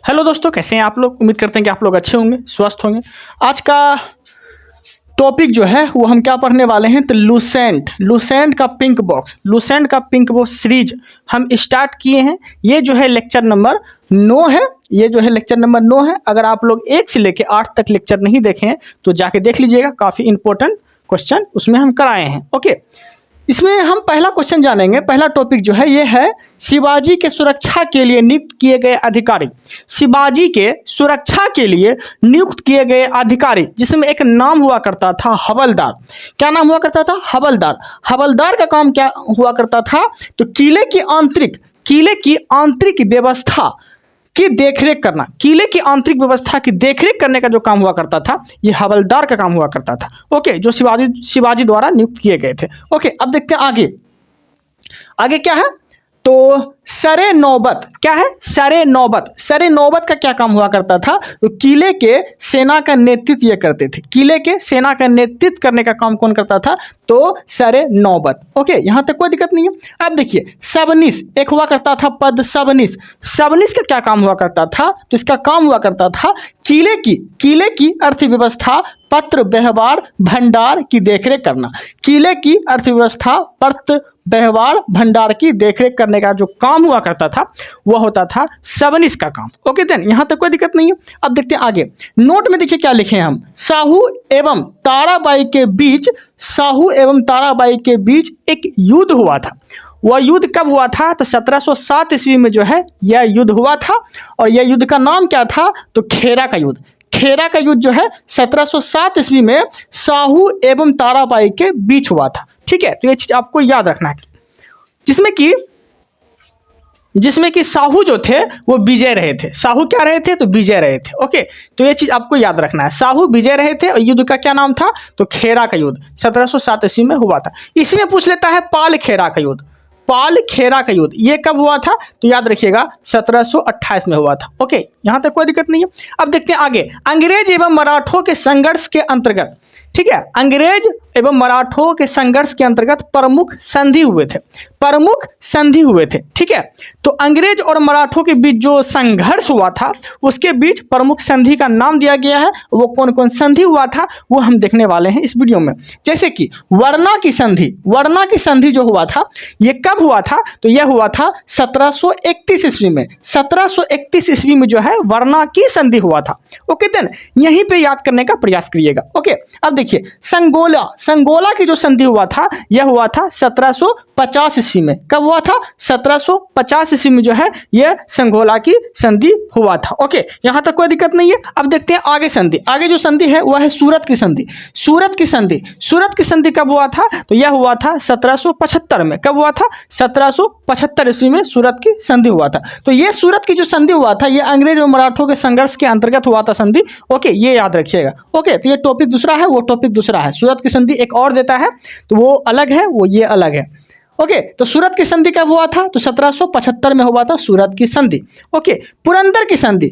Hello दोस्तों, कैसे हैं आप लोग। उम्मीद करते हैं कि आप लोग अच्छे होंगे, स्वस्थ होंगे। आज का टॉपिक जो है वो हम क्या पढ़ने वाले हैं तो लूसेंट का पिंक बॉक्स सीरीज हम स्टार्ट किए हैं। ये जो है लेक्चर नंबर 9 है। अगर आप लोग 1 से लेकर 8 तक लेक्चर नहीं देखे हैं तो जाके देख लीजिएगा, काफ़ी इंपॉर्टेंट क्वेश्चन उसमें हम कराए हैं। ओके, इसमें हम पहला क्वेश्चन जानेंगे। पहला टॉपिक जो है ये है शिवाजी के सुरक्षा के लिए नियुक्त किए गए अधिकारी। शिवाजी के सुरक्षा के लिए नियुक्त किए गए अधिकारी, जिसमें एक नाम हुआ करता था हवलदार। क्या नाम हुआ करता था? हवलदार का काम क्या हुआ करता था तो किले की आंतरिक व्यवस्था की देखरेख करना। किले की आंतरिक व्यवस्था की देखरेख करने का जो काम हुआ करता था ये हवलदार का काम हुआ करता था। ओके, जो शिवाजी द्वारा नियुक्त किए गए थे। ओके, अब देखते हैं आगे क्या है तो सरे नौबत। क्या है? सरे नौबत का क्या काम हुआ करता था तो किले के सेना का नेतृत्व ये करते थे। किले के सेना का नेतृत्व करने का काम कौन करता था तो सरे नौबत। ओके, यहां तक कोई दिक्कत नहीं है। अब देखिए सबनिस एक हुआ करता था पद सबनिस का क्या काम हुआ करता था तो इसका काम हुआ करता था किले की अर्थव्यवस्था, पत्र व्यवहार, भंडार की देखरेख करना। किले की अर्थव्यवस्था, पत्र व्यवहार, भंडार की देखरेख करने का जो काम हुआ करता था वह होता था सबनिस का काम। ओके देन, यहां तक कोई दिक्कत नहीं है। अब देखते हैं आगे। नोट में देखिए क्या लिखे हैं हम। साहू एवं ताराबाई के बीच एक युद्ध हुआ था। वह युद्ध कब हुआ था तो 1707 ईस्वी में जो है यह युद्ध हुआ था। और यह युद्ध का नाम क्या था तो खेरा का युद्ध जो है 1707 ईस्वी में साहू एवं ताराबाई के बीच हुआ था। ठीक है, तो ये चीज आपको याद रखना है, जिसमें कि साहू जो थे वो विजय रहे थे। साहू क्या रहे थे तो विजय रहे थे। ओके, तो ये चीज आपको याद रखना है। साहू विजय रहे थे और युद्ध का क्या नाम था तो खेरा का युद्ध 1707 ईस्वी में हुआ था। इसमें पूछ लेता है पाल खेरा का युद्ध ये कब हुआ था तो याद रखिएगा 1728 में हुआ था। ओके, यहां तक कोई दिक्कत नहीं है। अब देखते हैं आगे। अंग्रेज एवं मराठों के संघर्ष के अंतर्गत, ठीक है, अंग्रेज एवं मराठों के संघर्ष के अंतर्गत प्रमुख संधि हुए थे। ठीक है, तो अंग्रेज और मराठों के बीच जो संघर्ष हुआ था उसके बीच प्रमुख संधि का नाम दिया गया है। वो कौन कौन संधि हुआ था वो हम देखने वाले हैं इस वीडियो में। जैसे कि वर्णा की संधि जो हुआ था ये कब हुआ था तो यह हुआ था 1731 ईस्वी में। 1731 ईस्वी में जो है वर्णा की संधि हुआ था। ओके देन, यहीं पे याद करने का प्रयास करिएगा। ओके, अब देखिए संगोला की जो संधि हुआ था यह हुआ था 1750 ईस्वी में। कब हुआ था 1750 ईस्वी में जो है यह संगोला की संधि हुआ था। ओके, यहां तक कोई दिक्कत नहीं है। अब देखते हैं आगे जो संधि है वह है सूरत की संधि कब हुआ था तो यह हुआ था 1775 में। कब हुआ था 1775 ईस्वी में सूरत की संधि हुआ था। तो ये सूरत की जो संधि हुआ था ये अंग्रेज और मराठों के संघर्ष के अंतर्गत हुआ था संधि। ओके, ये याद रखिएगा। ओके, तो ये टॉपिक दूसरा है, वो टॉपिक दूसरा है। सूरत की संधि एक और देता है तो वो अलग है, वो ये अलग है। ओके, तो सूरत की संधि कब हुआ था तो 1775 में हुआ था सूरत की संधि। ओके, पुरंदर की संधि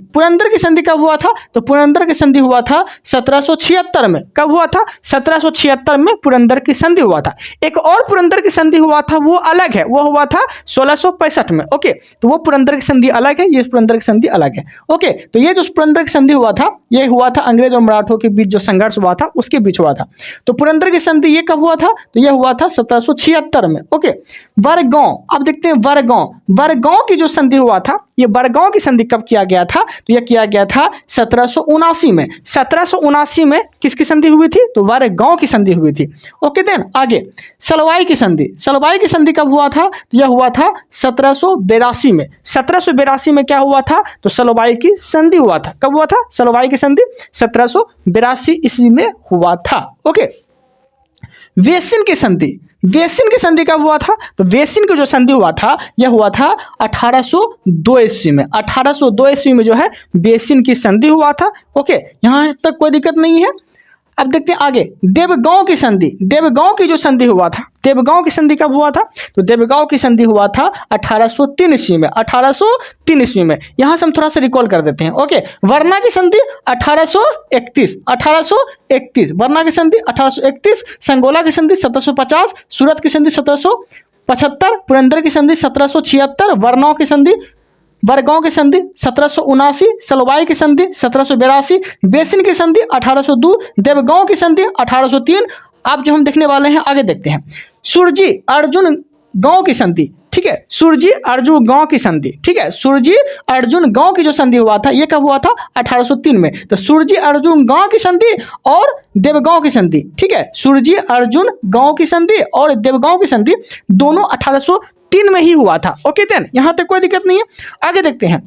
कब हुआ था तो पुरंदर की संधि हुआ था 1776 में। कब हुआ था 1776 में पुरंदर की संधि हुआ था। एक और पुरंदर की संधि हुआ था वो अलग है, वो हुआ था 1665 में। ओके, तो वो पुरंदर की संधि अलग है, ये पुरंदर की संधि अलग है। ओके, तो ये जो पुरंदर की संधि हुआ था ये हुआ था अंग्रेज और मराठों के बीच जो संघर्ष हुआ था उसके बीच हुआ था। तो पुरंदर की संधि ये कब हुआ था तो यह हुआ था 1776 में। ओके, बरगांव, अब देखते हैं बरगांव की जो संधि हुआ था ये बरगांव की संधि कब किया गया था तो यह किया गया था 1779 में। 1779 में किसकी संधि हुई थी तो बरगांव की संधि हुई थी। ओके देन, आगे सलवाई की संधि कब हुआ था तो यह हुआ था 1782 में। 1782 में क्या हुआ था तो सलवाई की संधि हुआ था। कब हुआ था सलवाई की संधि 1782 ईस्वी में हुआ था। ओके, वेसिन की संधि कब हुआ था तो वेसिन की जो संधि हुआ था यह हुआ था 1802 ईस्वी में। 1802 ईस्वी में जो है वेसिन की संधि हुआ था। ओके, यहां तक कोई दिक्कत नहीं है। अब देखते हैं आगे। देवगांव की जो संधि हुआ था, देवगांव की संधि कब हुआ था तो देवगांव की संधि हुआ था 1803 ईस्वी में। 1803 ईस्वी में यहां से हम थोड़ा सा रिकॉल कर देते हैं। ओके, वर्णा की संधि 1831, वर्णा की संधि 1831, संगोला की संधि 1750, सूरत की संधि 1775, पुरंदर की संधि 1776, वर्णाओं की संधि बरगांव की संधि 1779, सलवाई की संधि 1782, बेसिन की संधि 1802, देवगांव की संधि 1803। अब जो हम देखने वाले हैं आगे देखते हैं, सुरजी अर्जुन गांव की संधि, ठीक है, सुरजी अर्जुन गांव की संधि, ठीक है, सुरजी अर्जुन गांव की जो संधि हुआ था ये कब हुआ था? 1803 में। तो सुरजी अर्जुन गांव की संधि और देवगांव की संधि, ठीक है, सुरजी अर्जुन गांव की संधि और देवगांव की संधि दोनों 1803 में ही हुआ था। ओके देन, यहां तक कोई दिक्कत नहीं है। आगे देखते हैं,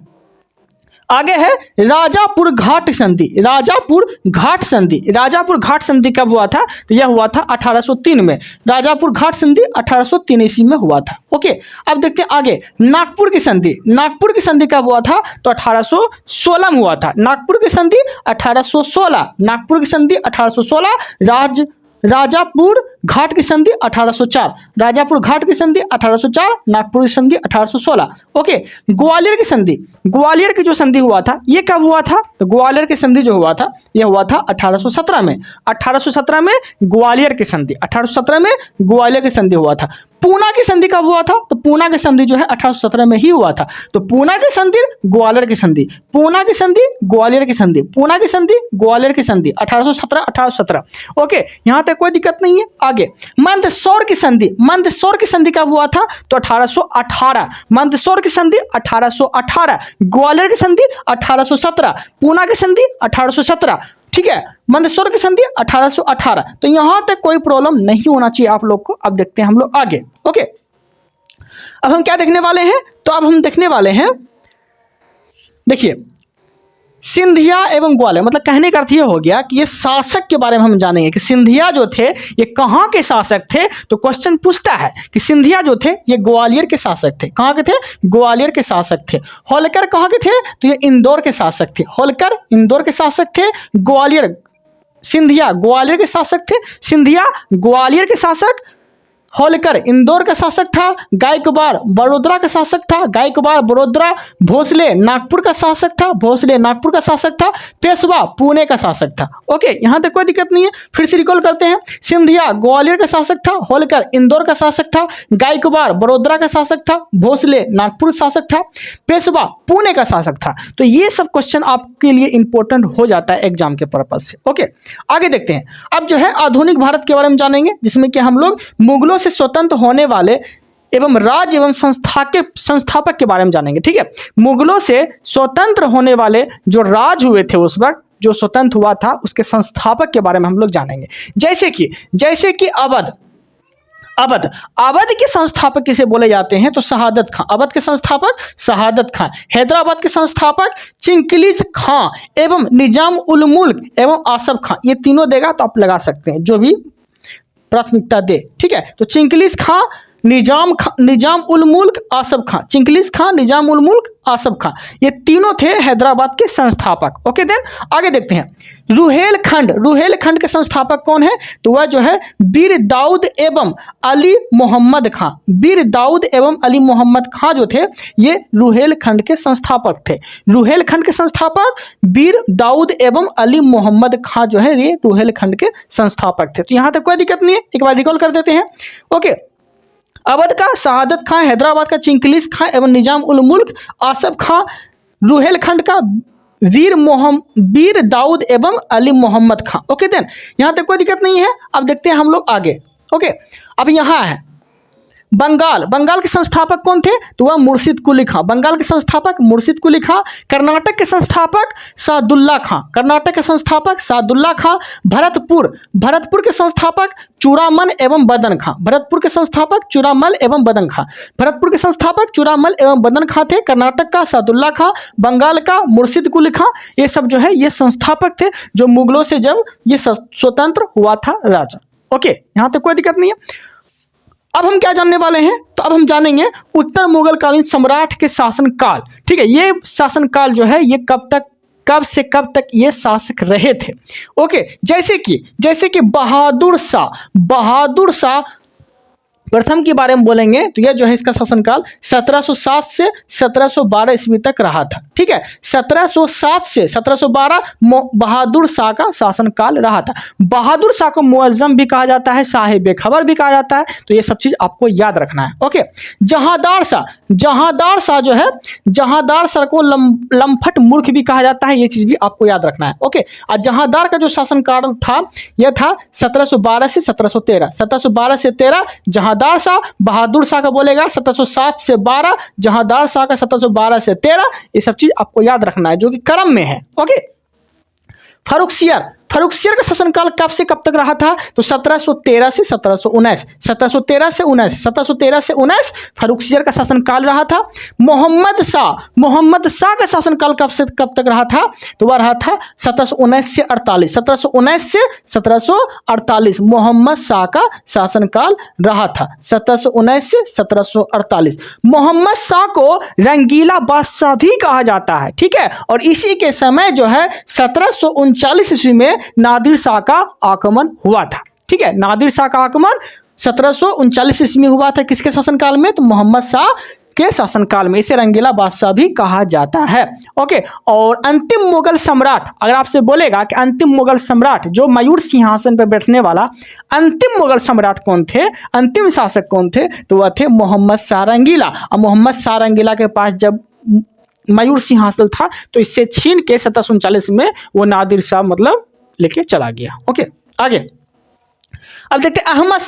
आगे है राजापुर घाट संधि। राजापुर घाट संधि, राजापुर घाट संधि कब हुआ था? तो यह हुआ था 1803 में। राजापुर घाट संधि 1803 ईस्वी में हुआ था। ओके, अब देखते हैं आगे, नागपुर की संधि। नागपुर की संधि कब हुआ था? तो 1816 में हुआ था। नागपुर की संधि 1816, नागपुर की संधि 1816। राजापुर घाट की संधि 1804, राजापुर घाट की संधि 1804, नागपुर की संधि 1816। ओके, ग्वालियर की संधि, ग्वालियर की जो संधि हुआ था ये कब हुआ था? तो ग्वालियर की संधि जो हुआ था यह हुआ था 1817 में। 1817 में ग्वालियर की संधि, 1817 में ग्वालियर की संधि हुआ था। पूना की संधि कब हुआ था? तो पूना की संधि जो है 1817 में ही हुआ था। तो पूना की संधि, ग्वालियर की संधि, पूना की संधि, ग्वालियर की संधि, पूना की संधि, ग्वालियर की संधि 1817, 1817। ओके, यहां तक कोई दिक्कत नहीं है। आगे मंदसौर की संधि, मंदसौर की संधि कब हुआ था? तो 1818, मंदसौर की संधि 1818, ग्वालियर की संधि 1817, पूना की संधि 1817, ठीक है, मंदसौर की संधि 1818। तो यहां तक कोई प्रॉब्लम नहीं होना चाहिए आप लोग को। अब देखते हैं हम लोग आगे। ओके, अब हम क्या देखने वाले हैं? तो अब हम देखने वाले हैं, देखिए, सिंधिया एवं ग्वालियर, मतलब कहने का अर्थ ये हो गया कि ये शासक के बारे में हम जानेंगे कि सिंधिया जो थे ये कहाँ के शासक थे। तो क्वेश्चन पूछता है कि सिंधिया जो थे ये ग्वालियर के शासक थे। कहाँ के थे? ग्वालियर के शासक थे। होलकर कहाँ के थे? तो ये इंदौर के शासक थे। होलकर इंदौर के शासक थे। ग्वालियर, सिंधिया ग्वालियर के शासक थे। सिंधिया ग्वालियर के शासक, होलकर इंदौर का शासक था। गायकवाड़ बड़ोदरा का शासक था। गायकवाड़ बड़ोदरा। भोसले नागपुर का शासक था। भोसले नागपुर का शासक था। पेशवा पुणे का शासक था। ओके, यहां तक कोई दिक्कत नहीं है। फिर से रिकॉल करते हैं, सिंधिया ग्वालियर का शासक था। होलकर इंदौर का शासक था। गायकवाड़ बड़ोदरा का शासक था। भोसले नागपुर शासक था। पेशवा पुणे का शासक था। तो ये सब क्वेश्चन आपके लिए इंपॉर्टेंट हो जाता है एग्जाम के पर्पज से। ओके, आगे देखते हैं। अब जो है आधुनिक भारत के बारे में जानेंगे, जिसमें कि हम लोग मुगलों से स्वतंत्र होने वाले एवं राज्य एवं संस्थापक के बारे में जानेंगे। ठीक है, मुगलों से स्वतंत्र होने वाले जो राज हुए थे उस वक्त, जो स्वतंत्र हुआ था, उसके संस्थापक के बारे में हम लोग जानेंगे। जैसे कि अवध के संस्थापक किसे बोले जाते हैं? तो शहादत खां। अवध के संस्थापक शहादत खां। हैदराबाद के संस्थापक चिंगलिज खां एवं निजाम उल मुल्क एवं आसफ खां। ये तीनों देगा तो आप लगा सकते हैं, जो भी प्राथमिकता दे। ठीक है, तो चिंगलिज खां, निजाम उल मुल्क, आसफ खां। चिंगलिज खां, निजाम उल मुल्क, आसफ खां, ये तीनों थे हैदराबाद के संस्थापक। ओके देन, आगे देखते हैं। रुहेलखंड के संस्थापक कौन है? तो वह जो है वीर दाऊद एवं अली मोहम्मद खां। वीर दाऊद एवं अली मोहम्मद खां जो थे ये रुहेलखंड के संस्थापक थे। रुहेलखंड के संस्थापक वीर दाऊद एवं अली मोहम्मद खां जो है ये रुहेलखंड के संस्थापक थे। तो यहां तक कोई दिक्कत नहीं है, एक बार रिकॉल कर देते हैं। ओके, अवध का शहादत खां, हैदराबाद का चिंगलिज खां एवं निजाम उल मुल्क, आसफ खां। रुहेलखंड का वीर दाऊद एवं अली मोहम्मद खां। ओके देन, यहां तक कोई दिक्कत नहीं है। अब देखते हैं हम लोग आगे। ओके, अब यहां है बंगाल के संस्थापक कौन थे? तो वह मुर्शिद कुली खां। बंगाल के संस्थापक मुर्शिद कुली खां। कर्नाटक के संस्थापक सादुल्ला खां। कर्नाटक के संस्थापक सादुल्ला खां। भरतपुर के संस्थापक चूड़ामल एवं बदन खां। भरतपुर के संस्थापक चूड़ामल एवं बदन खां। भरतपुर के संस्थापक चूड़ामल एवं बदन खां थे। कर्नाटक का सादुल्ला खां, बंगाल का मुर्शिद कुली खां। ये सब जो है ये संस्थापक थे जो मुगलों से जब ये स्वतंत्र हुआ था राजा। ओके, यहां तक कोई दिक्कत नहीं है। अब हम क्या जानने वाले हैं? तो अब हम जानेंगे उत्तर मुगल कालीन सम्राट के शासनकाल। ठीक है, ये शासनकाल जो है ये कब से कब तक ये शासक रहे थे। ओके, जैसे कि बहादुर शाह प्रथम के बारे में बोलेंगे तो यह जो है इसका शासनकाल 1707 से 1712 ईस्वी तक रहा था। ठीक है। 1707 से 1712 बहादुर शाह का शासनकाल रहा था। बहादुर शाह को मुअज्जम भी कहा जाता है, साहिब खबर भी कहा जाता है, तो ये सब चीज आपको याद रखना है। ओके। जहांदार शाह जो है, जहांदार शाह को लंफट मूर्ख भी कहा जाता है, ये चीज भी आपको याद रखना है। ओके। और जहांदार का जो शासनकाल था यह था 1712 से 1713। 1712 से 13 जहांदार शाह, बहादुर शाह का बोलेगा 1707 से 12, जहांदार शाह का 1712 से 13, ये सब चीज आपको याद रखना है जो कि क्रम में है। ओके। फर्रुखसियर का शासनकाल कब से कब तक रहा था? तो 1713 से 1719, 1713 से 19 फर्रुखसियर का शासनकाल रहा था। मोहम्मद शाह का शासनकाल कब से कब तक रहा था? तो वह रहा था 1719 से 48, 1719 से 1748 मोहम्मद शाह का शासनकाल रहा था, 1719 से 1748। मोहम्मद शाह को रंगीला बादशाह भी कहा जाता है, ठीक है। और इसी के समय जो है 1739 ईस्वी में नादिर शाह का आगमन हुआ था, ठीक है। नादिर शाह का आगमन 1739 ईस्वी में हुआ था, किसके शासनकाल में? तो मोहम्मद शाह के शासनकाल में। इसे रंगीला बादशाह भी कहा जाता है। ओके। और अंतिम मुगल सम्राट, अगर आपसे बोलेगा कि अंतिम मुगल सम्राट जो मयूर सिंहासन पर बैठने वाला अंतिम मुगल सम्राट कौन थे, अंतिम शासक कौन थे, तो वह थे मोहम्मद शाह रंगीला। और मोहम्मद शाह रंगीला के पास जब मयूर सिंहासन था तो इससे छीन के 1739 में वो नादिर शाह मतलब लेके चला गया। ओके। आगे अब देखते हैं अहमद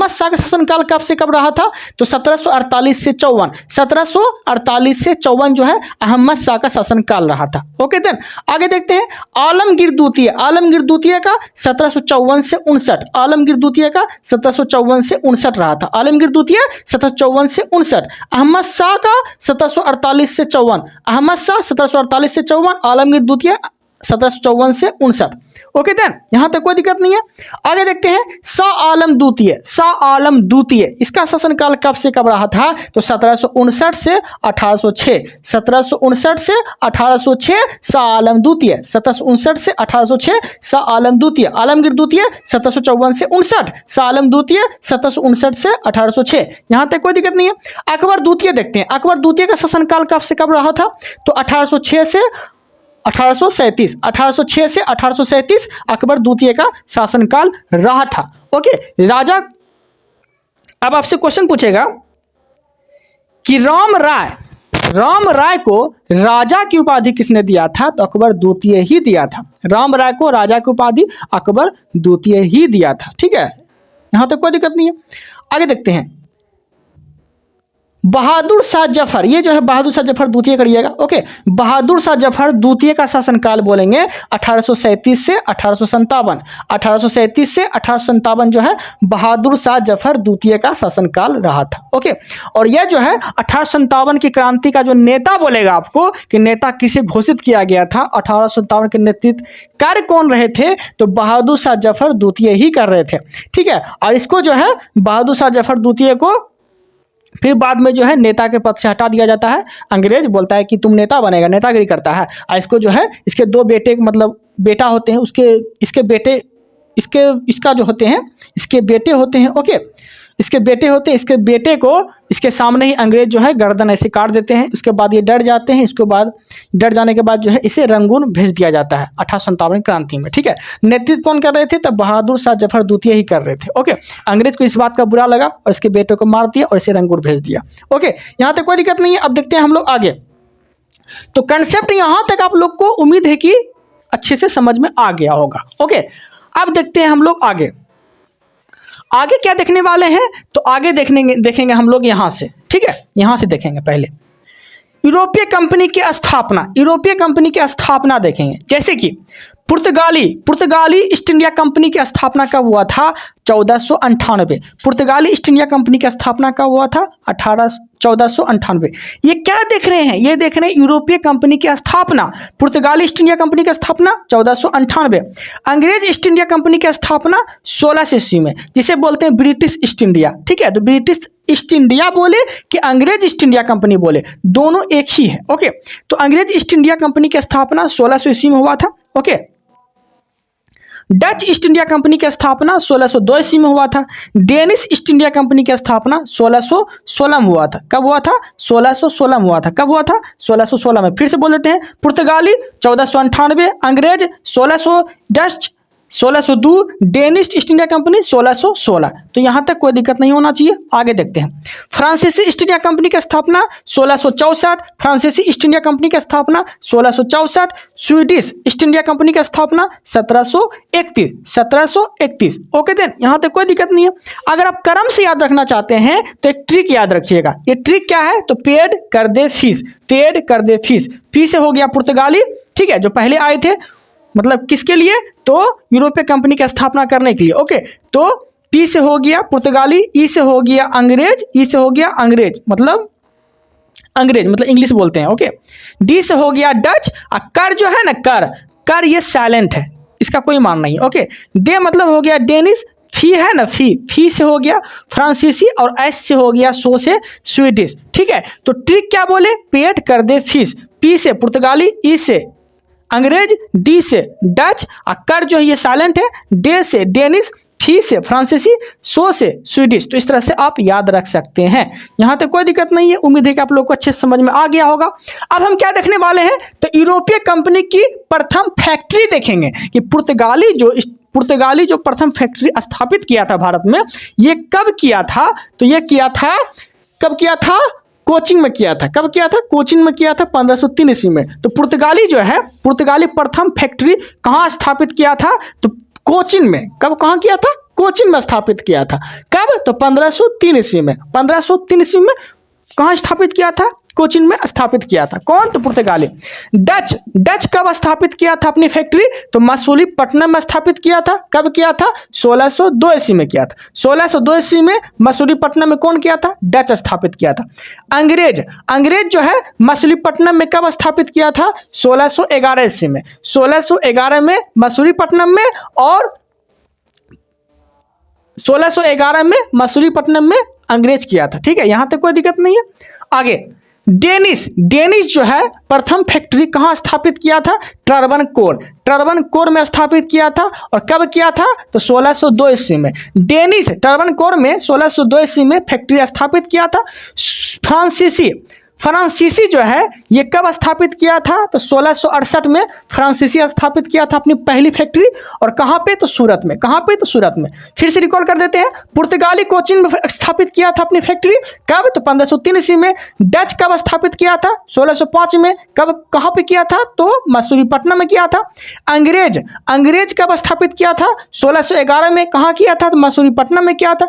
शाह का शासनकाल कब से कब रहा था? तो 1748 से 54, 1748 से 54 जो है अहमद शाह का शासनकाल रहा था। ओके। देन आगे देखते हैं आलमगीर द्वितीय का 1754 से 59, आलमगीर द्वितीय का 1754 से 59 रहा था। आलमगीर द्वितीय 1754 से 59। अहमद शाह का 1748 से 54, अहमद शाह 1748 से 54, आलमगीर द्वितीय 1754 से 59। ओके। देन यहां तक कोई दिक्कत नहीं है। आगे देखते हैं शाह आलम द्वितीय, इसका शासनकाल कब से कब रहा था? तो 1759 से 1806, 1759 से 1806 शाह आलम द्वितीय, 1759 से 1806 शाह आलम द्वितीय। आलमगीर द्वितीय 1754 से 59, शाह आलम द्वितीय 1759 से 1806, यहां तक कोई दिक्कत नहीं है। अकबर द्वितीय देखते हैं, अकबर द्वितीय का शासनकाल कब से कब रहा था? तो 1806 से 1837, 1806 से 1837 अकबर द्वितीय का शासनकाल रहा था। ओके। राजा, अब आपसे क्वेश्चन पूछेगा कि राम राय को राजा की उपाधि किसने दिया था? तो अकबर द्वितीय ही दिया था। राम राय को राजा की उपाधि अकबर द्वितीय ही दिया था, ठीक है। यहां तक कोई दिक्कत नहीं है। आगे देखते हैं बहादुर शाह जफर, ये जो है बहादुर शाह जफर द्वितीय करिएगा। ओके। बहादुर शाह जफर द्वितीय का शासनकाल बोलेंगे 1837 से 1857, 1837 से 1857 जो है बहादुर शाह जफर द्वितीय का शासनकाल रहा था। ओके। और यह जो है 1857 की क्रांति का जो नेता बोलेगा आपको कि नेता किसे घोषित किया गया था, 1857 के नेतृत्व कार्य कौन रहे थे? तो बहादुर शाह जफर द्वितीय ही कर रहे थे, ठीक है। और इसको जो है बहादुर शाह जफर द्वितीय को फिर बाद में जो है नेता के पद से हटा दिया जाता है। अंग्रेज बोलता है कि तुम नेता बनेगा, नेतागिरी करता है। और इसको जो है इसके दो बेटे मतलब बेटा होते हैं, इसके बेटे इसका जो होते हैं इसके बेटे होते हैं। ओके। इसके बेटे होते हैं, इसके बेटे को इसके सामने ही अंग्रेज जो है गर्दन ऐसे काट देते हैं। उसके बाद ये डर जाते हैं, इसके बाद डर जाने के बाद जो है इसे रंगून भेज दिया जाता है 1857 क्रांति में, ठीक है। नेतृत्व कौन कर रहे थे? तब बहादुर शाह जफर द्वितीय ही कर रहे थे। ओके। अंग्रेज को इस बात का बुरा लगा और इसके बेटे को मार दिया और इसे रंगून भेज दिया। ओके। यहाँ तक कोई दिक्कत नहीं है। अब देखते हैं हम लोग आगे। तो कंसेप्ट यहाँ तक आप लोग को उम्मीद है कि अच्छे से समझ में आ गया होगा। ओके। अब देखते हैं हम लोग आगे क्या देखने वाले हैं। तो आगे देखेंगे हम लोग यहाँ से, ठीक है। यहाँ से देखेंगे पहले यूरोपीय कंपनी की स्थापना देखेंगे। जैसे कि पुर्तगाली ईस्ट इंडिया कंपनी की स्थापना कब हुआ था? 1498। पुर्तगाली ईस्ट इंडिया कंपनी की स्थापना कब हुआ था? 1498। ये क्या देख रहे हैं? ये देख रहे हैं यूरोपीय कंपनी की स्थापना। पुर्तगाली ईस्ट इंडिया कंपनी की स्थापना 1498। अंग्रेज ईस्ट इंडिया कंपनी की स्थापना 1600 ईस्वी में, जिसे बोलते हैं ब्रिटिश ईस्ट इंडिया, ठीक है। तो ब्रिटिश ईस्ट इंडिया बोले कि अंग्रेज ईस्ट इंडिया कंपनी बोले, दोनों एक ही है। ओके। तो अंग्रेज ईस्ट इंडिया कंपनी की स्थापना 1600 ईस्वी में हुआ था। Okay. Dutch east India company की स्थापना 1602 ईस्वी में हुआ था। डेनिश ईस्ट इंडिया कंपनी की स्थापना 1616 में हुआ था। कब हुआ था? 1616 में हुआ था। कब हुआ था? 1616 में। फिर से बोल देते हैं, पुर्तगाली 1498, अंग्रेज 1600, Dutch 1602, Danish east India company 1616। तो यहाँ तक कोई दिक्कत नहीं होना चाहिए। आगे देखते हैं, फ्रांसीसी ईस्ट इंडिया कंपनी की स्थापना 1664, फ्रांसीसी ईस्ट इंडिया कंपनी की स्थापना 1664, स्वीडिश ईस्ट इंडिया कंपनी की स्थापना 1731, 1731। ओके देन, यहाँ तक कोई दिक्कत नहीं है। अगर आप क्रम से याद रखना चाहते हैं तो एक ट्रिक याद रखिएगा। ये ट्रिक क्या है? तो पेड कर दे फीस, पेड कर दे फीस। फी से हो गया पुर्तगाली, ठीक है, जो पहले आए थे, मतलब किसके लिए? तो यूरोपीय कंपनी की स्थापना करने के लिए। ओके, तो पी से हो गया पुर्तगाली, ई से हो गया अंग्रेज, ई से हो गया अंग्रेज मतलब इंग्लिश बोलते हैं। ओके, डी से हो गया डच, और कर जो है ना, कर ये साइलेंट है, इसका कोई मान नहीं। ओके, दे मतलब हो गया डेनिश, फी है ना, फी से हो गया फ्रांसीसी, और एस से हो गया सो से स्वीडिश। ठीक है, तो ट्रिक क्या बोले? पेड कर दे फीस। पी से पुर्तगाली, ई से अंग्रेज, डी से डच, और कर जो है ये साइलेंट है, डे से डेनिश, फी से फ्रांसीसी, सो से स्वीडिश। तो इस तरह से आप याद रख सकते हैं। यहाँ तक कोई दिक्कत नहीं है। उम्मीद है कि आप लोग को अच्छे से समझ में आ गया होगा। अब हम क्या देखने वाले हैं? तो यूरोपीय कंपनी की प्रथम फैक्ट्री देखेंगे कि पुर्तगाली जो प्रथम फैक्ट्री स्थापित किया था भारत में, ये कब किया था? तो ये किया था, कब किया था? कोचिन में किया था। कब किया था? कोचिन में किया था 1503 ईस्वी में। तो पुर्तगाली जो है, पुर्तगाली प्रथम फैक्ट्री कहाँ स्थापित किया था? तो कोचिन में। कब, कहाँ किया था? कोचिन में स्थापित किया था। कब? तो 1503 ईस्वी में। 1503 ईस्वी में कहाँ स्थापित किया था? कोचिन में स्थापित किया था। कौन? तो पुर्तगाली। डच कब स्थापित किया था अपनी फैक्ट्री? तो मसूलीपट्टनम में स्थापित किया था। कब किया था? 1602 ईस्वी में किया था। 1602 ईस्वी में मसूलीपट्टनम में कौन किया था? डच स्थापित किया था। अंग्रेज जो है मसूलीपट्टनम में कब स्थापित किया था? 1611 ईस्वी में। 1611 में मसूलीपट्टनम में, और 1611 में मसूलीपट्टनम में अंग्रेज किया था। ठीक है, यहां तक कोई दिक्कत नहीं है। आगे, डेनिश जो है प्रथम फैक्ट्री कहाँ स्थापित किया था? ट्रावनकोर में स्थापित किया था। और कब किया था? तो 1602 ईस्वी में। डेनिश ट्रावनकोर में 1602 ईस्वी में फैक्ट्री स्थापित किया था। फ्रांसीसी जो है ये कब स्थापित किया था? तो 1668 में फ्रांसीसी स्थापित किया था अपनी पहली फैक्ट्री। और कहाँ पे? तो सूरत में। कहाँ पे? तो सूरत में। फिर से रिकॉल कर देते हैं, पुर्तगाली कोचिन में स्थापित किया था अपनी फैक्ट्री। कब? तो 1503 ईस्वी में। डच कब स्थापित किया था? 1605 में। कब, कहाँ पे किया था? तो मसूलीपट्टनम में किया था। अंग्रेज कब स्थापित किया था? 1611 में। कहाँ किया था? तो मसूलीपट्टनम में किया था।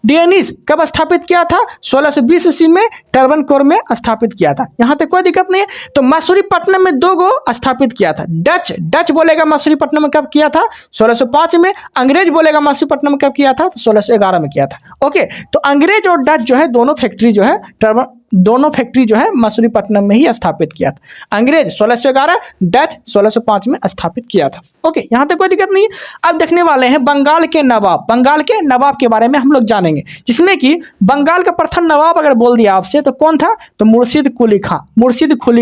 डेनिश कब स्थापित किया था? 1620 ईस्वी में ट्रावनकोर में स्थापित किया था। यहां तक कोई दिक्कत नहीं है। तो मसूलीपट्टनम में 2 गो स्थापित किया था। डच बोलेगा मसूलीपट्टनम में कब किया था? 1605 में। अंग्रेज बोलेगा मसूलीपट्टनम में कब किया था? तो 1611 में किया था। ओके, तो अंग्रेज और डच जो है दोनों फैक्ट्री जो है मसूलीपट्टनम में ही स्थापित किया था। अंग्रेज 1611, डच 1605 में स्थापित किया था। ओके, यहां तक कोई दिक्कत नहीं है। अब देखने वाले हैं बंगाल के नवाब के बारे में हम लोग जानेंगे, जिसमें कि बंगाल का प्रथम नवाब अगर बोल दिया आपसे तो कौन था? तो मुर्शिद कुली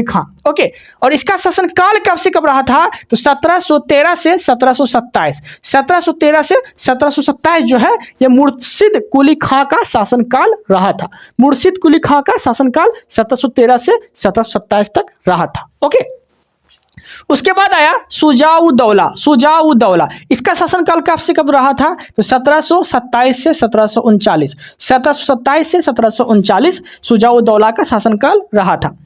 खां। ओके, और इसका शासनकाल कब से कब रहा था? तो 1713 से 1727। 1713 से 1727 जो है ये मुर्शिद कुली खां का शासनकाल रहा था। मुर्शिद कुली खां का शासनकाल 1713 से 1727 तक रहा था। ओके, उसके बाद आया सुजाउद्दौला। इसका शासनकाल कब से कब रहा था? तो 1727 से 1739। 1727 से 1739 सुजाउद्दौला का शासनकाल रहा था।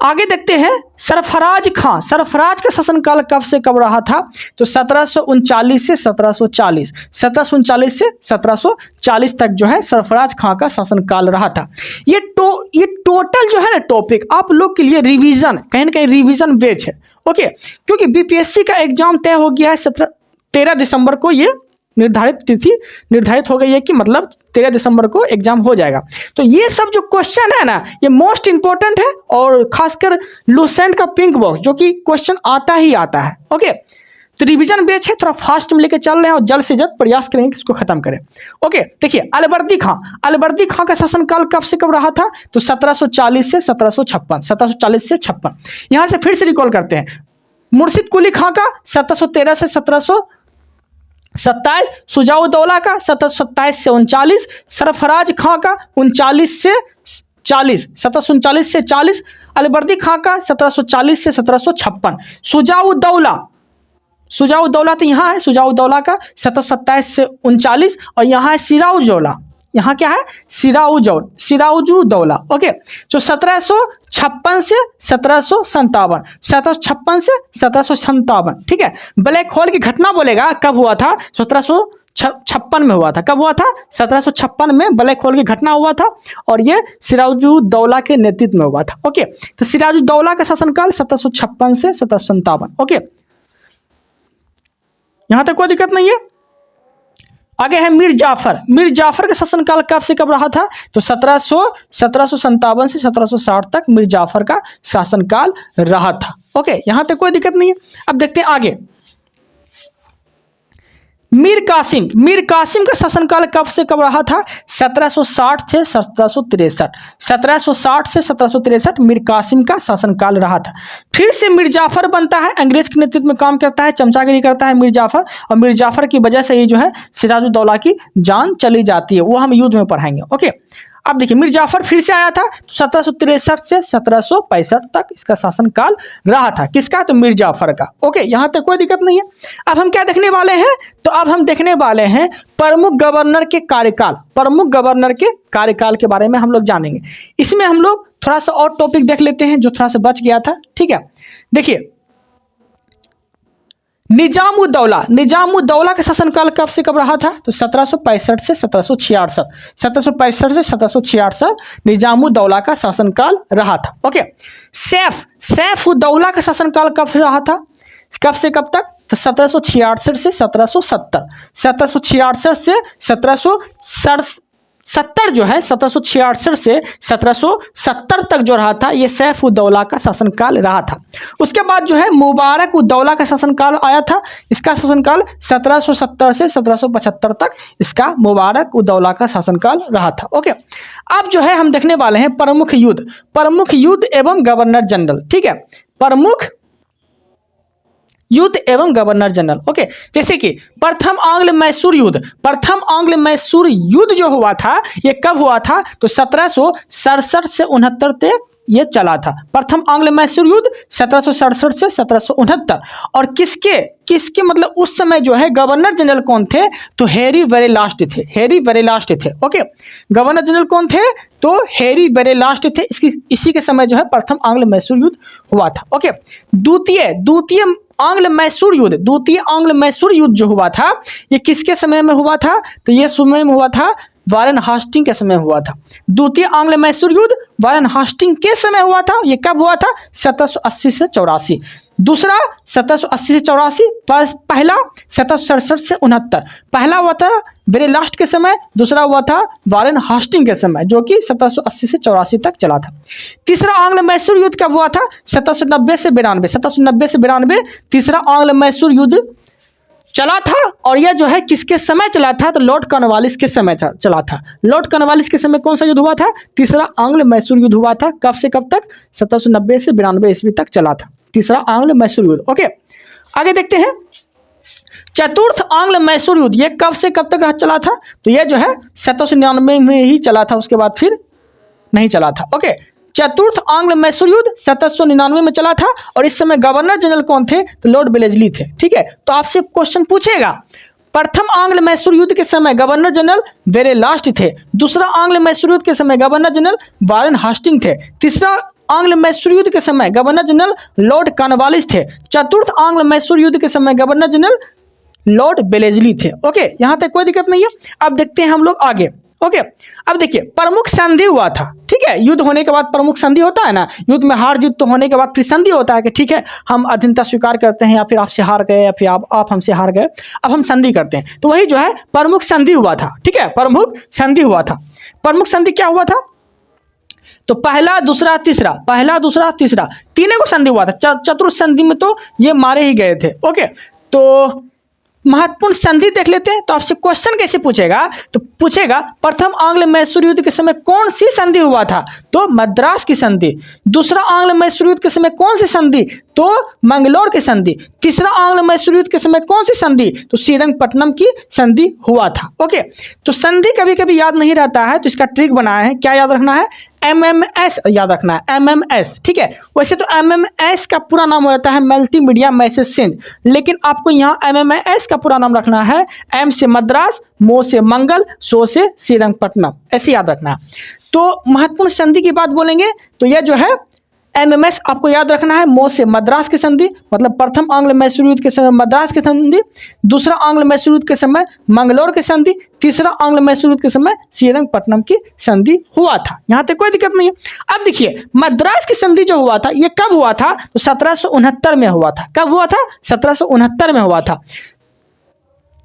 आगे देखते हैं सरफराज का शासनकाल कब से कब रहा था? तो 1739 से 1740। 1739 से 1740 तक जो है सरफराज खां का शासनकाल रहा था। ये टोटल जो है ना टॉपिक आप लोग के लिए रिवीजन, कहीं ना कहीं रिवीजन बेच है। ओके, क्योंकि बीपीएससी का एग्जाम तय हो गया है 13 दिसंबर को। ये तिथि निर्धारित हो गई है कि मतलब 13 दिसंबर को एग्जाम हो जाएगा। तो ये सब जो क्वेश्चन है ना, ये मोस्ट इंपॉर्टेंट है, और खासकर लूसेंट का पिंक बॉक्स जो कि क्वेश्चन आता ही आता है। ओके, तो रिवीजन बेच है, थोड़ा फास्ट में लेके चल रहे हैं और जल्द से जल्द प्रयास करेंगे कि इसको खत्म करें। ओके, देखिए अलबर्दी खां का शासनकाल कब से कब रहा था? तो 1740 से 1756। 1740 से 56। यहां से फिर से रिकॉल करते हैं, मुर्शिद कुली खां का 1713 से 27 शुजाउद्दौला का 1727 से 39, सरफराज खां का 39 से 40, 1739 से 40, अलबर्दी खां का 1740 से 1756। शुजाउद्दौला तो यहाँ है, शुजाउद्दौला का 1727 से 39, और यहाँ है सिराजुद्दौला, यहाँ क्या है सिराजुद्दौला। ओके, तो 1756 से 1757, 1756 से 1757, ठीक है। ब्लैक होल की घटना बोलेगा कब हुआ था, 1756 में हुआ था। कब हुआ था, 1756 में ब्लैक होल की घटना हुआ था, और ये सिराजुद्दौला के नेतृत्व में हुआ था। ओके, तो सिराजुद्दौला का शासनकाल 1756 से 1757। ओके, यहां तक कोई दिक्कत नहीं है। आगे है मीर जाफर का शासनकाल कब से कब रहा था, तो 1757 से 1760 तक मीर जाफर का शासनकाल रहा था। ओके, यहां तक कोई दिक्कत नहीं है। अब देखते हैं आगे, मीर कासिम का शासनकाल कब से कब रहा था, 1760 से 1763, 1760 से 1763 मीर कासिम का शासनकाल रहा था। फिर से मीर जाफर बनता है, अंग्रेज के नेतृत्व में काम करता है, चमचागिरी करता है मीर जाफर, और मीर जाफर की वजह से ये जो है सिराजुद्दौला की जान चली जाती है, वो हम युद्ध में पढ़ाएंगे। ओके, अब देखिए मीर जाफर फिर से आया था, तो 1763 से 1765 तक इसका शासनकाल रहा था। किसका, तो मीर जाफर का। ओके, यहां तक कोई दिक्कत नहीं है। अब हम क्या देखने वाले हैं, तो अब हम देखने वाले हैं प्रमुख गवर्नर के कार्यकाल। प्रमुख गवर्नर के कार्यकाल के बारे में हम लोग जानेंगे। इसमें हम लोग थोड़ा सा और टॉपिक देख लेते हैं जो थोड़ा सा बच गया था। ठीक है, देखिए निजामुद्दौला का शासनकाल कब से कब रहा था, तो 1765 से 1766, 1765 से 1766 निजामुद्दौला का शासनकाल रहा था। ओके, सैफुद्दौला का शासनकाल कब से रहा था, कब से कब तक, तो 1766 से 1770, 1766 से 1770 जो है 1766 से 1770 तक जो रहा था, ये सैफुद्दौला का शासनकाल रहा था। उसके बाद जो है मुबारकुद्दौला का शासनकाल आया था, इसका शासनकाल 1770 से 1775 तक इसका मुबारकुद्दौला का शासनकाल रहा था। ओके, अब जो है हम देखने वाले हैं प्रमुख युद्ध एवं गवर्नर जनरल। ठीक है, प्रमुख युद्ध एवं गवर्नर जनरल। ओके, जैसे कि प्रथम आंग्ल मैसूर युद्ध जो हुआ था, ये कब हुआ था, तो 1767 से 69 तक ये चला था। प्रथम आंग्ल मैसूर युद्ध 1767 से 1769, और किसके मतलब उस समय जो है गवर्नर जनरल कौन थे, तो हैरी वेरेलास्ट थे। ओके, गवर्नर जनरल कौन थे, तो हैरी वेरेलास्ट थे। इसी के समय जो है प्रथम आंग्ल मैसूर युद्ध हुआ था। ओके, द्वितीय आंग्ल मैसूर युद्ध जो हुआ था, ये किसके समय में हुआ था, तो ये समय में हुआ था वारेन हास्टिंग के समय हुआ था। द्वितीय आंग्ल मैसूर युद्ध वारेन हास्टिंग के समय हुआ था। ये कब हुआ था, 1780 से 84। दूसरा 1780 से 84, पहला 1767 से 69। पहला हुआ था वेरेलास्ट के समय, दूसरा हुआ था वारेन हास्टिंग के समय, जो कि 1780 से 84 तक चला था। तीसरा आंग्ल मैसूर युद्ध कब हुआ था, 1790 से 92, तीसरा आंग्ल मैसूर युद्ध चला था। और यह जो है किसके समय चला था, तो लॉर्ड कॉर्नवालिस के समय चला था। लॉर्ड कॉर्नवालिस के समय कौन सा युद्ध हुआ था, तीसरा आंग्ल मैसूर युद्ध हुआ था। कब से कब तक, 1790 से 92 ईस्वी तक चला था तीसरा आंग्ल मैसूर युद्ध। ओके, आगे देखते हैं चतुर्थ आंग्ल मैसूर युद्ध, ये कब से कब तक चला था, तो यह जो है 1799 में ही चला था, उसके बाद फिर नहीं चला था। ओके, चतुर्थ आंग्ल मैसूर युद्ध 1799 में चला था, और इस समय गवर्नर जनरल कौन थे, तो लॉर्ड वेलेस्ली थे। ठीक है, तो आपसे क्वेश्चन पूछेगा, प्रथम आंग्ल मैसूर युद्ध के समय गवर्नर जनरल वेरेलास्ट थे, दूसरा आंग्ल मैसूर युद्ध के समय गवर्नर जनरल वारेन हास्टिंग थे, तीसरा आंग्ल मैसूर युद्ध के समय गवर्नर जनरल लॉर्ड कॉर्नवालिस थे, चतुर्थ आंग्ल मैसूर युद्ध के समय गवर्नर जनरल लॉर्ड वेलेस्ली थे। ओके, यहां तक कोई दिक्कत नहीं है। अब देखते हैं हम लोग आगे। ओके, अब देखिए प्रमुख संधि हुआ था। ठीक है, युद्ध होने के बाद प्रमुख संधि होता है ना, युद्ध में हार जीत तो होने के बाद फिर संधि होता है कि ठीक है हम अधीनता स्वीकार करते हैं, या फिर आपसे हार गए, या फिर आप हमसे हार गए, अब हम संधि करते हैं। तो वही जो है प्रमुख संधि हुआ था। ठीक है, प्रमुख संधि हुआ था। प्रमुख संधि क्या हुआ था, तो पहला दूसरा तीसरा तीनों को संधि हुआ था। चतुर्थ संधि में तो ये मारे ही गए थे। ओके, तो महत्वपूर्ण संधि देख लेते हैं। तो आपसे क्वेश्चन कैसे पूछेगा, तो पूछेगा प्रथम आंग्ल मैसूर युद्ध के समय कौन सी संधि हुआ था, तो मद्रास की संधि। दूसरा आंग्ल मैसूर युद्ध के समय कौन सी संधि, तो मंगलौर की संधि। तीसरा आंग्ल मैसूर युद्ध के समय कौन सी संधि, तो श्रीरंगपट्टनम की संधि हुआ था। ओके, तो संधि कभी कभी याद नहीं रहता है, तो इसका ट्रिक बनाया है, क्या याद रखना है, MMS याद रखना है, MMS, ठीक है। वैसे तो MMS का पूरा नाम हो जाता है मल्टीमीडिया मैसेज सेंड, लेकिन आपको यहाँ MMS का पूरा नाम रखना है, M से मद्रास, मो से मंगल, सो से श्रीरंगपट्टनम, ऐसे याद रखना है। तो महत्वपूर्ण संधि की बात बोलेंगे तो यह जो है MMS आपको याद रखना है, मो से मद्रास की संधि, मतलब प्रथम आंग्ल मैसूर युद्ध के समय मद्रास की संधि, दूसरा आंग्ल मैसूर युद्ध के समय मंगलौर की संधि, तीसरा आंग्ल मैसूर युद्ध के समय श्रीरंगपट्टनम की संधि हुआ था। यहाँ तक कोई दिक्कत नहीं है। अब देखिए मद्रास की संधि जो हुआ था ये कब हुआ था, तो 1769 में हुआ था। कब हुआ था, 1769 में हुआ था।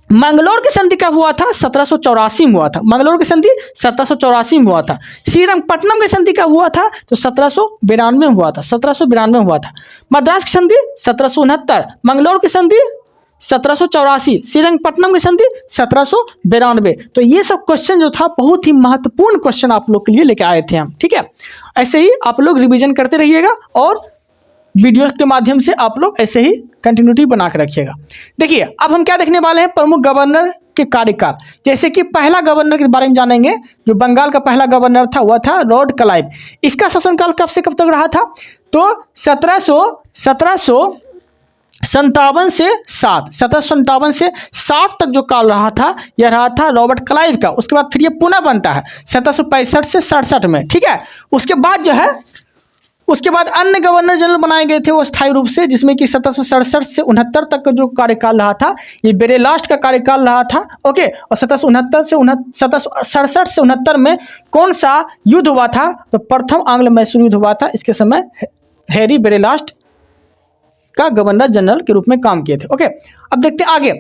मंगलौर की संधि कब हुआ था, 1784 में हुआ था। मंगलौर की संधि 1784 में हुआ था। श्रीरंगपट्टनम की संधि कब हुआ था, तो 1792 में हुआ था, 1792 में हुआ था। मद्रास की संधि 1769, मंगलौर की संधि 1784, श्रीरंगपट्टनम की संधि 1792। तो ये सब क्वेश्चन जो था बहुत ही महत्वपूर्ण क्वेश्चन आप लोग के लिए लेके आए थे हम, ठीक है। ऐसे ही आप लोग रिविजन करते रहिएगा और वीडियो के माध्यम से आप लोग ऐसे ही कंटिन्यूटी बना के रखिएगा। देखिए अब हम क्या देखने वाले हैं, प्रमुख गवर्नर के कार्यकाल। जैसे कि पहला गवर्नर के बारे में जानेंगे, जो बंगाल का पहला गवर्नर था वह था लॉर्ड क्लाइव। इसका शासनकाल कब से कब तक रहा था, तो 1757 से 60 तक जो काल रहा था यह रहा था रॉबर्ट क्लाइव का। उसके बाद फिर ये पुनः बनता है 1765 से 67 में, ठीक है। उसके बाद अन्य गवर्नर जनरल बनाए गए थे वो स्थायी रूप से, जिसमें कि 1767 से 69 तक का जो कार्यकाल रहा था ये बेरे लास्ट का कार्यकाल रहा था। ओके, और 1767 से 69 में कौन सा युद्ध हुआ था, तो प्रथम आंग्ल मैसूर युद्ध हुआ था। इसके समय हैरी बेरे लास्ट का गवर्नर जनरल के रूप में काम किए थे। ओके, अब देखते हैं आगे।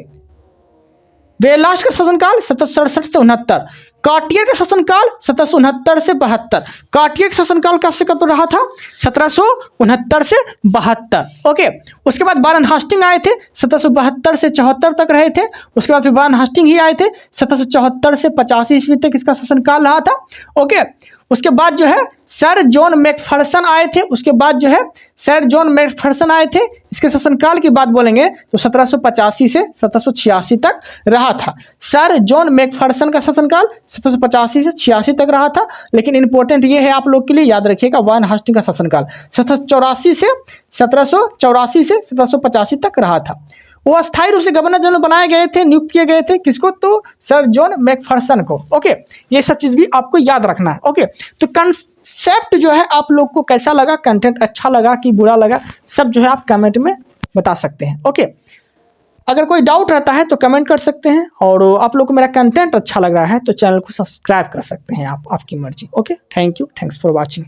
बेलास्ट का शासनकाल 1767 से 69, कार्टियर का शासनकाल 1769 से 72। कार्टियर का शासनकाल कब से कब तो रहा था, 1769 से 72। ओके, उसके बाद वारन हास्टिंग आए थे, 1772 से 74 तक रहे थे। उसके बाद फिर वारन हास्टिंग ही आए थे, 1774 से 85 ईस्वी तक इसका शासनकाल रहा था। ओके, उसके बाद जो है सर जॉन मैकफर्सन आए थे। उसके बाद जो है सर जॉन मैकफर्सन आए थे। इसके शासनकाल की बात बोलेंगे तो 1785 से 1786 तक रहा था। सर जॉन मैकफर्सन का शासनकाल 1785 से 86 तक रहा था। लेकिन इंपॉर्टेंट ये है आप लोग के लिए, याद रखिएगा, वारन हास्टिंग का शासनकाल 1784 से 1785 तक रहा था। वो अस्थायी रूप से गवर्नर जनरल बनाए गए थे, नियुक्त किए गए थे। किसको, तो सर जॉन मैकफर्सन को। ओके, ये सब चीज़ भी आपको याद रखना है। ओके, तो कंसेप्ट जो है आप लोग को कैसा लगा, कंटेंट अच्छा लगा कि बुरा लगा, सब जो है आप कमेंट में बता सकते हैं। ओके, अगर कोई डाउट रहता है तो कमेंट कर सकते हैं, और आप लोग को मेरा कंटेंट अच्छा लग रहा है तो चैनल को सब्सक्राइब कर सकते हैं आप, आपकी मर्जी। Okay, thank you, thanks for watching.